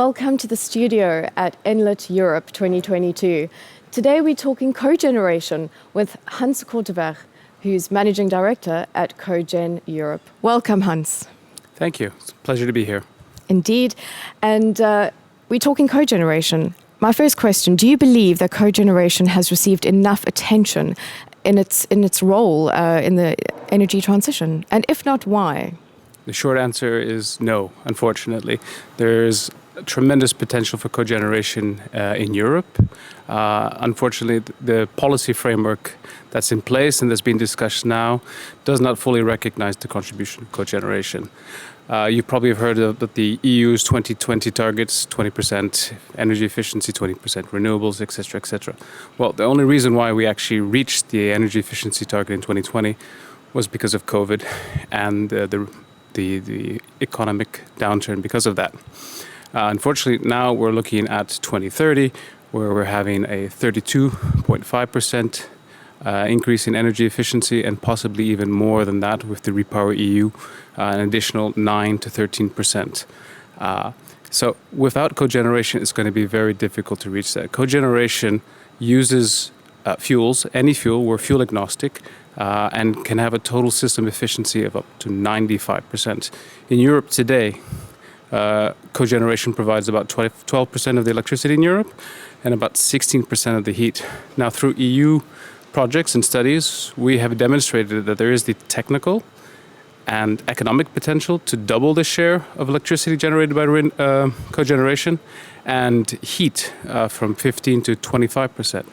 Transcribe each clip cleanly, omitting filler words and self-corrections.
Welcome to the studio at Enlit Europe 2022. Today we're talking cogeneration with Hans Korteweg, who's Managing Director at COGEN Europe. Welcome, Hans. Thank you. It's a pleasure to be here. Indeed. And we're talking cogeneration. My first question, do you believe that cogeneration has received enough attention in its role in the energy transition? And if not, why? The short answer is no, unfortunately. There's tremendous potential for cogeneration in Europe. Unfortunately, the policy framework that's in place and that's being discussed now does not fully recognize the contribution of cogeneration. You probably have heard of the EU's 2020 targets, 20% energy efficiency, 20% renewables, etc., etc. Well, the only reason why we actually reached the energy efficiency target in 2020 was because of COVID and the economic downturn because of that. Unfortunately, now we're looking at 2030, where we're having a 32.5% increase in energy efficiency, and possibly even more than that with the Repower EU, an additional 9 to 13%. So without cogeneration, it's going to be very difficult to reach that. Cogeneration uses fuels, any fuel, we're fuel agnostic, and can have a total system efficiency of up to 95%. In Europe today, cogeneration provides about 12% of the electricity in Europe and about 16% of the heat. Now, through EU projects and studies, we have demonstrated that there is the technical and economic potential to double the share of electricity generated by cogeneration and heat from 15 to 25%.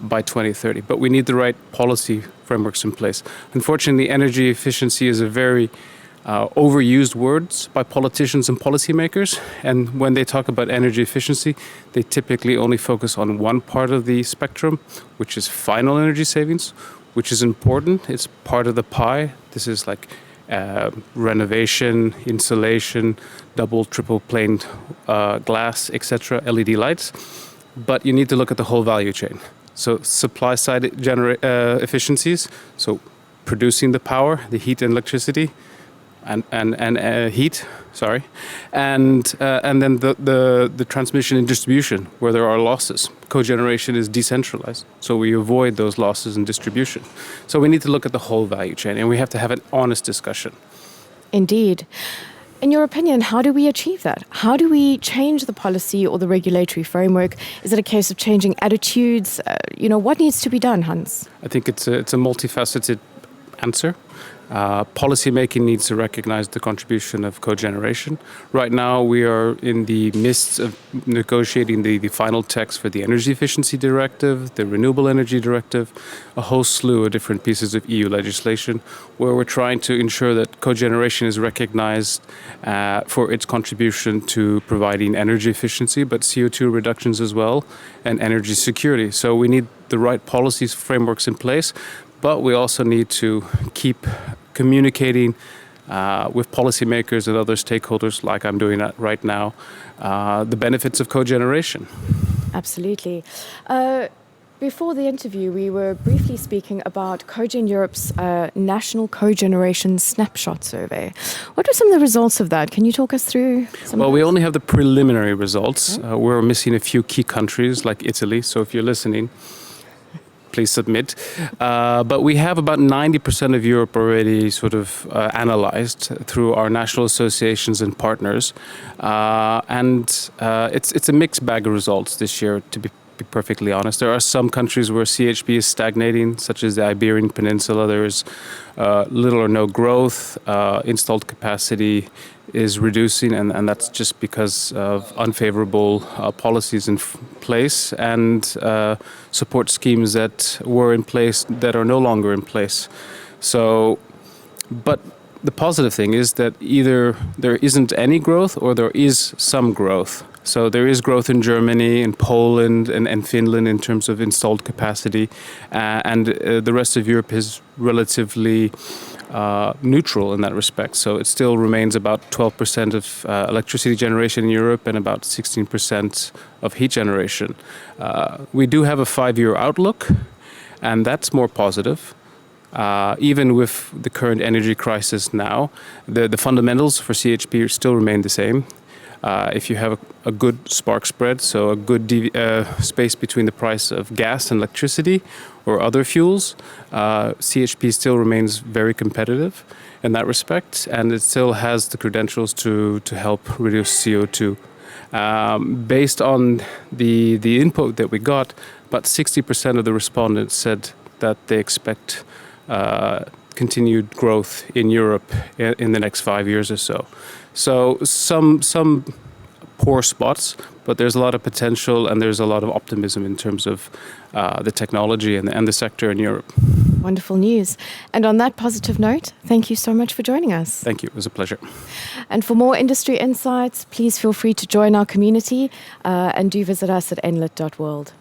By 2030. But we need the right policy frameworks in place. Unfortunately, energy efficiency is a very overused word by politicians and policymakers. And when they talk about energy efficiency, they typically only focus on one part of the spectrum, which is final energy savings, which is important. It's part of the pie. This is like renovation, insulation, double, triple planed glass, etc., LED lights. But you need to look at the whole value chain. So supply side efficiencies, so producing the power, the heat and electricity, and heat, and then the transmission and distribution where there are losses. Cogeneration is decentralized, so we avoid those losses in distribution. So we need to look at the whole value chain, and we have to have an honest discussion. Indeed. In your opinion, how do we achieve that? How do we change the policy or the regulatory framework? Is it a case of changing attitudes? What needs to be done, Hans? I think it's a multifaceted answer. Policy making needs to recognize the contribution of cogeneration. Right now, we are in the midst of negotiating the final text for the Energy Efficiency Directive, the Renewable Energy Directive, a whole slew of different pieces of EU legislation, where we're trying to ensure that cogeneration is recognized for its contribution to providing energy efficiency, but CO2 reductions as well, and energy security. So we need the right policies frameworks in place. But we also need to keep communicating with policymakers and other stakeholders, like I'm doing that right now, the benefits of cogeneration. Absolutely. Before the interview, we were briefly speaking about COGEN Europe's National Cogeneration Snapshot Survey. What are some of the results of that? Can you talk us through some Well, we only have the preliminary results. Okay. We're missing a few key countries like Italy, so if you're listening, please submit. But we have about 90% of Europe already sort of analyzed through our national associations and partners. It's a mixed bag of results this year, to be perfectly honest. There are some countries where CHP is stagnating, such as the Iberian Peninsula. There is little or no growth. Installed capacity is reducing, and that's just because of unfavorable policies in place and support schemes that were in place that are no longer in place. So, but the positive thing is that either there isn't any growth or there is some growth. So there is growth in Germany, in Poland, and Finland in terms of installed capacity, and the rest of Europe is relatively neutral in that respect. So it still remains about 12% of electricity generation in Europe and about 16% of heat generation. We do have a 5-year outlook, and that's more positive. Even with the current energy crisis now, the fundamentals for CHP still remain the same. If you have a good spark spread, so a good space between the price of gas and electricity or other fuels, CHP still remains very competitive in that respect, and it still has the credentials to help reduce CO2. Based on the input that we got, about 60% of the respondents said that they expect continued growth in Europe in the next 5 years or so. So some poor spots, but there's a lot of potential and there's a lot of optimism in terms of the technology and the sector in Europe. Wonderful news. And on that positive note, thank you so much for joining us. Thank you. It was a pleasure. And for more industry insights, please feel free to join our community and do visit us at enlit.world.